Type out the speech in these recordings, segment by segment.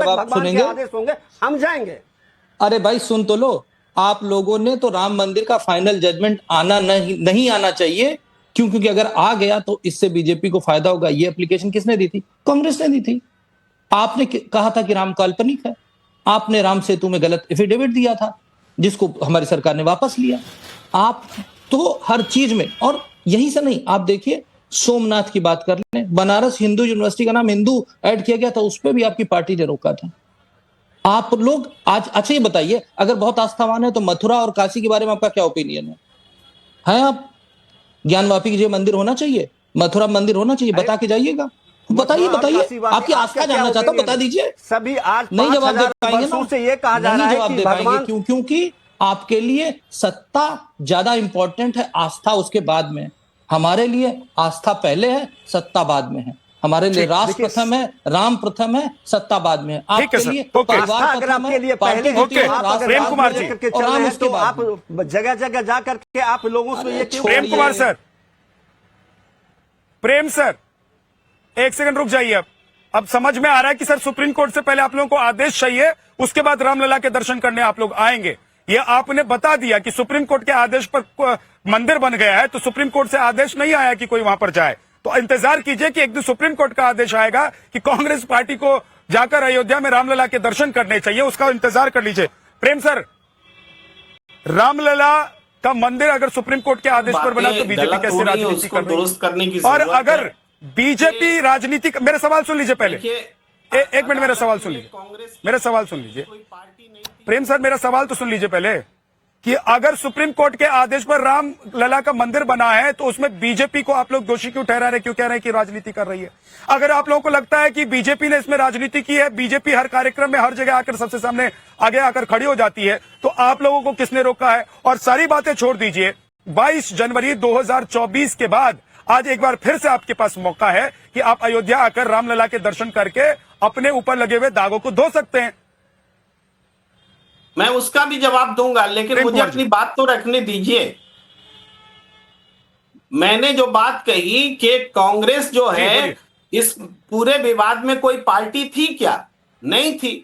भगवान के आदेश होंगे हम जाएंगे। अरे भाई सुन तो लो, आप लोगों ने तो राम मंदिर का फाइनल जजमेंट आना नहीं आना चाहिए, क्योंकि अगर आ गया तो इससे बीजेपी को फायदा होगा। ये एप्लीकेशन किसने दी थी? कांग्रेस ने दी थी। आपने कहा था कि राम काल्पनिक है, आपने राम सेतु में गलत एफिडेविट दिया था जिसको हमारी सरकार ने वापस लिया। आप तो हर चीज में, और यहीं से नहीं, आप देखिए सोमनाथ की बात कर लें, बनारस हिंदू यूनिवर्सिटी का नाम हिंदू ऐड किया गया था, उस पर भी आपकी पार्टी ने रोका था। आप लोग आज अच्छा ये बताइए, अगर बहुत आस्थावान है तो मथुरा और काशी के बारे में आपका क्या ओपिनियन है आप? ज्ञानवापी जी मंदिर होना चाहिए, मथुरा मंदिर होना चाहिए, बता के जाइएगा। बताइए आपकी आस्था जानना चाहता हूं, बता दीजिए। सभी आज नहीं जवाब दे पाएंगे ना, से ये कहा जा रहा है कि भगवान, क्योंकि आपके लिए सत्ता ज्यादा इंपॉर्टेंट है, आस्था उसके बाद में। हमारे लिए आस्था पहले है, सत्ता बाद में है। हमारे लिए राष्ट्र प्रथम है, राम प्रथम है, सत्ता बाद में है। आपके लिए परिवार प्रथम है, पार्टी द्वितीय है, प्रेम कुमार जी और राम उसके बाद। आप जगह जगह जाकर के आप लोगों से ये क्यों? प्रेम कुमार सर, प्रेम सर, एक सेकंड रुक जाइए। अब समझ में आ रहा है कि सर सुप्रीम कोर्ट से पहले आप लोगों को आदेश चाहिए, उसके बाद रामलला के दर्शन करने आप लोग आएंगे। ये आपने बता दिया कि सुप्रीम कोर्ट के आदेश पर मंदिर बन गया है, तो सुप्रीम कोर्ट से आदेश नहीं आया कि कोई वहां पर जाए। तो इंतजार कीजिए कि एक दिन सुप्रीम कोर्ट का आदेश आएगा कि कांग्रेस पार्टी को जाकर अयोध्या में रामलला के दर्शन करने चाहिए, उसका इंतजार कर लीजिए। प्रेम सर, रामलला का मंदिर अगर सुप्रीम कोर्ट के आदेश पर बना तो बीजेपी कैसे राजनीति करने की, और अगर बीजेपी राजनीति, मेरा सवाल सुन लीजिए पहले, एक मिनट मेरा सवाल सुन लीजिए, मेरा सवाल सुन लीजिए प्रेम सर, मेरा सवाल तो सुन लीजिए पहले, कि अगर सुप्रीम कोर्ट के आदेश पर राम लला का मंदिर बना है तो उसमें बीजेपी को आप लोग दोषी क्यों ठहरा रहे, क्यों कह रहे हैं कि राजनीति कर रही है? अगर आप लोगों को लगता है कि बीजेपी ने इसमें राजनीति की है, बीजेपी हर कार्यक्रम में हर जगह आकर सबसे सामने आगे आकर खड़ी हो जाती है, तो आप लोगों को किसने रोका है? और सारी बातें छोड़ दीजिए, 22 जनवरी 2024 के बाद आज एक बार फिर से आपके पास मौका है कि आप अयोध्या आकर रामलला के दर्शन करके अपने ऊपर लगे हुए दागों को धो सकते हैं। मैं उसका भी जवाब दूंगा, लेकिन मुझे अपनी बात तो रखने दीजिए। मैंने जो बात कही कि कांग्रेस जो है इस पूरे विवाद में कोई पार्टी थी क्या? नहीं थी।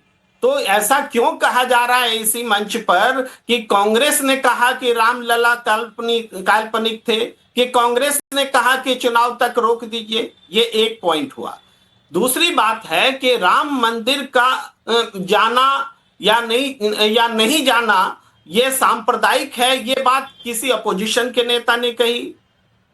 तो ऐसा क्यों कहा जा रहा है इसी मंच पर कि कांग्रेस ने कहा कि रामलला काल्पनिक थे, कि कांग्रेस ने कहा कि चुनाव तक रोक दीजिए? ये एक पॉइंट हुआ। दूसरी बात है कि राम मंदिर का जाना या नहीं जाना ये सांप्रदायिक है, ये बात किसी अपोजिशन के नेता ने कही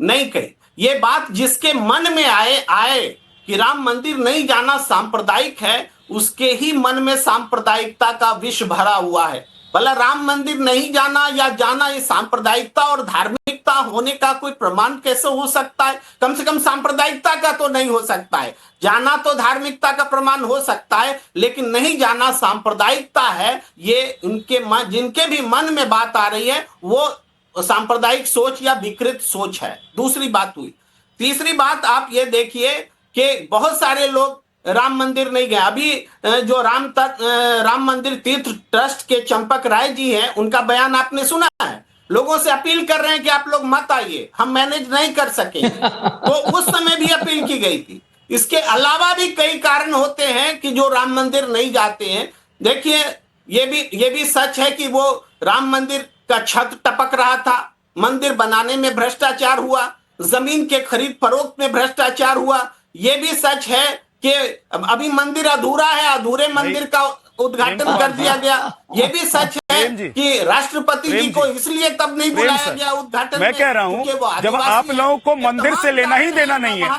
नहीं कही। ये बात जिसके मन में आए कि राम मंदिर नहीं जाना सांप्रदायिक है, उसके ही मन में सांप्रदायिकता का विष भरा हुआ है। भला राम मंदिर नहीं जाना या जाना, ये सांप्रदायिकता और धार्मिकता होने का कोई प्रमाण कैसे हो सकता है? कम से कम सांप्रदायिकता का तो नहीं हो सकता है। जाना तो धार्मिकता का प्रमाण हो सकता है, लेकिन नहीं जाना सांप्रदायिकता है। ये जिनके भी मन में बात आ रही है वो सांप्रदायिक सोच या विकृत सोच है। दूसरी बात हुई। तीसरी बात आप ये देखिए कि बहुत सारे लोग राम मंदिर नहीं गए। अभी जो राम मंदिर तीर्थ ट्रस्ट के चंपक राय जी हैं, उनका बयान आपने सुना है। लोगों से अपील कर रहे हैं कि आप लोग मत आइए, हम मैनेज नहीं कर सकेंगे। तो उस समय भी अपील की गई थी। इसके अलावा भी कई कारण होते हैं कि जो राम मंदिर नहीं जाते हैं। देखिए, ये भी सच है कि वो राम मंदिर का छत टपक रहा था, मंदिर बनाने में भ्रष्टाचार हुआ, जमीन के खरीद फरोख्त में भ्रष्टाचार हुआ। ये भी सच है कि अभी मंदिर अधूरा है, अधूरे मंदिर का उद्घाटन कर दिया गया। ये भी सच है कि राष्ट्रपति जी को इसलिए तब नहीं बुलाया गया उद्घाटन में। मैं कह रहा हूँ जब आप लोगों को मंदिर से लेना ही देना नहीं है,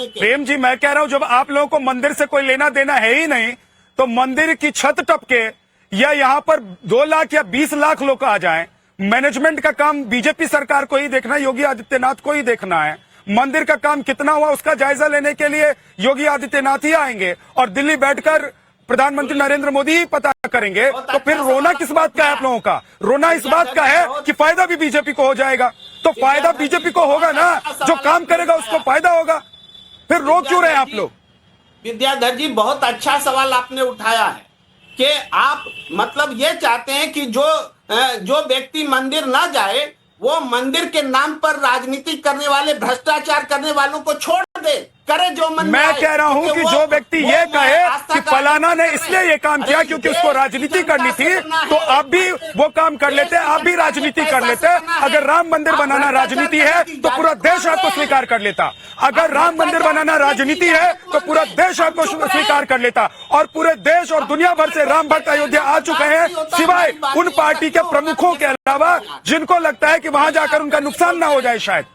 प्रेम जी, मैं कह रहा हूँ जब आप लोगों को मंदिर से कोई लेना देना है ही नहीं, तो मंदिर की छत टपके या यहाँ पर 2 लाख या 20 लाख लोग आ जाएं, मैनेजमेंट का काम बीजेपी सरकार को ही देखना, योगी आदित्यनाथ को ही देखना है। मंदिर का काम कितना हुआ उसका जायजा लेने के लिए योगी आदित्यनाथ ही आएंगे और दिल्ली बैठकर प्रधानमंत्री नरेंद्र मोदी ही पता करेंगे। तो फिर रोना किस बात का है आप लोगों का? रोना इस बात का है कि फायदा भी बीजेपी को हो जाएगा। तो फायदा बीजेपी को होगा ना, जो काम करेगा उसको फायदा होगा। फिर रो क्यों रहे हैं आप लोग? विद्याधर जी, बहुत अच्छा सवाल आपने उठाया है कि आप मतलब ये चाहते हैं कि जो व्यक्ति मंदिर ना जाए वो मंदिर के नाम पर राजनीति करने वाले, भ्रष्टाचार करने वालों को छोड़ दे, करे जो मन में मैं आए। कह रहा हूं कि जो व्यक्ति ये कहे कि फलाना ने इसलिए ये काम किया क्योंकि उसको राजनीति करनी थी, तो आप भी वो काम कर लेते, आप भी राजनीति कर लेते। अगर राम मंदिर बनाना राजनीति है तो पूरा देश आपको स्वीकार कर लेता। अगर राम मंदिर बनाना राजनीति है तो पूरा देश आपको स्वीकार कर लेता। और पूरे देश और दुनिया भर से राम भक्त अयोध्या आ चुके हैं, सिवाय उन पार्टी के प्रमुखों के अलावा जिनको लगता है कि वहां जाकर उनका नुकसान ना हो जाए। शायद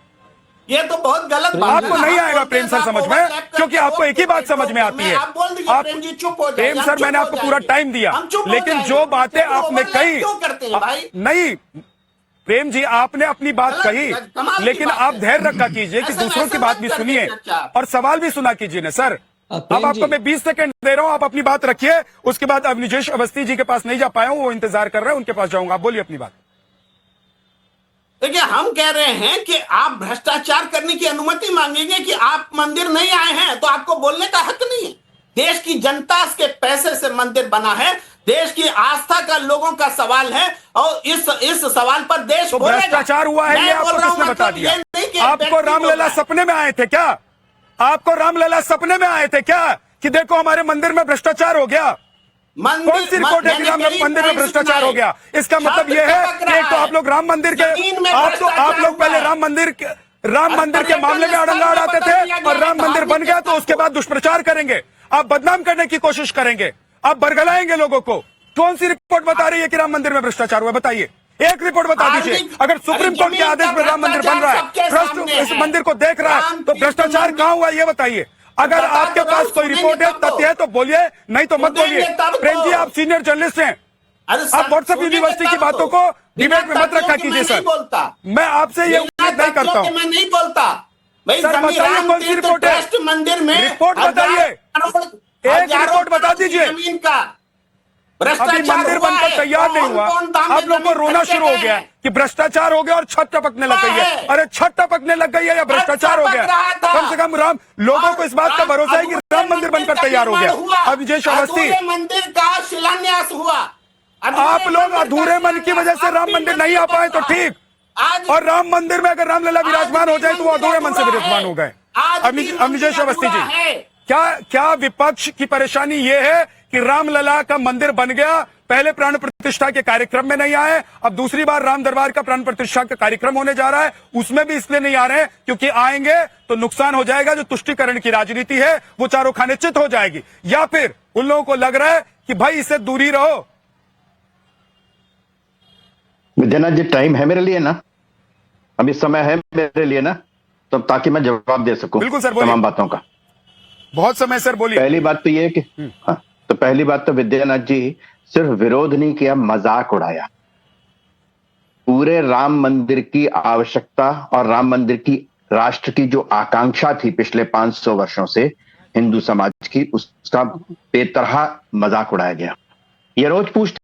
ये तो बहुत गलत बात आपको नहीं आएगा प्रेम सर समझ में, क्योंकि आपको एक ही बात समझ में आती है। आप बोल दीजिए प्रेम जी, चुप हो जाइए। प्रेम सर, मैंने आपको पूरा टाइम दिया, लेकिन जो बातें आपने कही, क्यों करते हैं भाई? नहीं प्रेम जी, आपने अपनी बात कही, लेकिन आप धैर्य रखा कीजिए कि दूसरों की बात भी सुनिए और सवाल भी सुना कीजिए ना सर। अब आपको मैं 20 सेकंड दे रहा हूं, आप अपनी बात रखिए। उसके बाद अब निजेश अवस्थी जी के पास नहीं जा पाया हूं, वो इंतजार कर रहे हैं, उनके पास जाऊंगा। आप बोलिए अपनी बात। देखिए, हम कह रहे हैं कि आप भ्रष्टाचार करने की अनुमति मांगेंगे कि आप मंदिर नहीं आए हैं तो आपको बोलने का हक नहीं है। देश की जनता के पैसे से मंदिर बना है, देश की आस्था का लोगों का सवाल है, और इस सवाल पर देश तो भ्रष्टाचार हुआ है, ये आपको किसने बता दिया? आपको रामलला सपने में आए थे क्या? आपको रामलला सपने में आए थे क्या कि देखो हमारे मंदिर में भ्रष्टाचार हो गया? कौन सी रिपोर्ट है कि राम मंदिर में भ्रष्टाचार हो गया? इसका मतलब यह है कि एक तो आप लोग राम मंदिर के, आप लोग पहले राम मंदिर के मामले में अड़ंगा अड़ाते थे, और राम मंदिर बन गया तो उसके बाद दुष्प्रचार करेंगे, आप बदनाम करने की कोशिश करेंगे, आप बरगलाएंगे लोगों को। कौन सी रिपोर्ट बता रही है कि राम मंदिर में भ्रष्टाचार हुआ? बताइए, एक रिपोर्ट बता दीजिए। अगर सुप्रीम कोर्ट के आदेश पर राम मंदिर बन रहा है, ट्रस्ट इस मंदिर को देख रहा है, तो भ्रष्टाचार कहां हुआ ये बताइए। अगर आपके पास कोई रिपोर्ट है, तथ्य है तो बोलिए, नहीं तो मत बोलिए। प्रेम जी, आप सीनियर जर्नलिस्ट हैं, आप व्हाट्सएप यूनिवर्सिटी की बातों को डिबेट में मत रखा कीजिए सर। मैं आपसे ये उम्मीद नहीं करता हूँ। मैं नहीं बोलता सर, बताइए कौन सी रिपोर्ट है? मंदिर में रिपोर्ट बताइए, एक रिपोर्ट बता दीजिए। जमीन का अभी मंदिर बनकर तैयार नहीं हुआ, आप लोगों को रोना शुरू हो गया कि भ्रष्टाचार हो गया और छत टपकने लग गई है। अरे छत टपकने लग गई है या भ्रष्टाचार हो गया? कम से कम राम लोगों को इस बात का भरोसा है कि राम मंदिर बनकर तैयार हो गया। अब विजेश अवस्थी, मंदिर का शिलान्यास हुआ, आप लोग अधूरे मन की वजह से राम मंदिर नहीं आ पाए तो ठीक, और राम मंदिर में अगर रामलला विराजमान हो जाए तो वो अधूरे मन से विराजमान हो गए। अब विजेश अवस्थी जी, क्या विपक्ष की परेशानी ये है कि रामलला का मंदिर बन गया, पहले प्राण प्रतिष्ठा के कार्यक्रम में नहीं आए, अब दूसरी बार राम दरबार का प्राण प्रतिष्ठा का कार्यक्रम होने जा रहा है, उसमें भी इसलिए नहीं आ रहे हैं क्योंकि आएंगे तो नुकसान हो जाएगा, जो तुष्टीकरण की राजनीति है वो चारों खाने चित हो जाएगी, या फिर उन लोगों को लग रहा है कि भाई इससे दूरी रहो। विद्यानाथ जी, टाइम है मेरे लिए ना, अभी समय है मेरे लिए ना, तो ताकि मैं जवाब दे सकूं। बिल्कुल सर, बोलिए। तमाम बातों का बहुत समय सर, बोलिए। पहली बात तो ये है कि हाँ, तो पहली बात तो विद्यानाथ जी सिर्फ विरोध नहीं किया, मजाक उड़ाया। पूरे राम मंदिर की आवश्यकता और राम मंदिर की राष्ट्र की जो आकांक्षा थी पिछले 500 वर्षों से हिंदू समाज की, उसका बेतरहा मजाक उड़ाया गया। ये रोज पूछते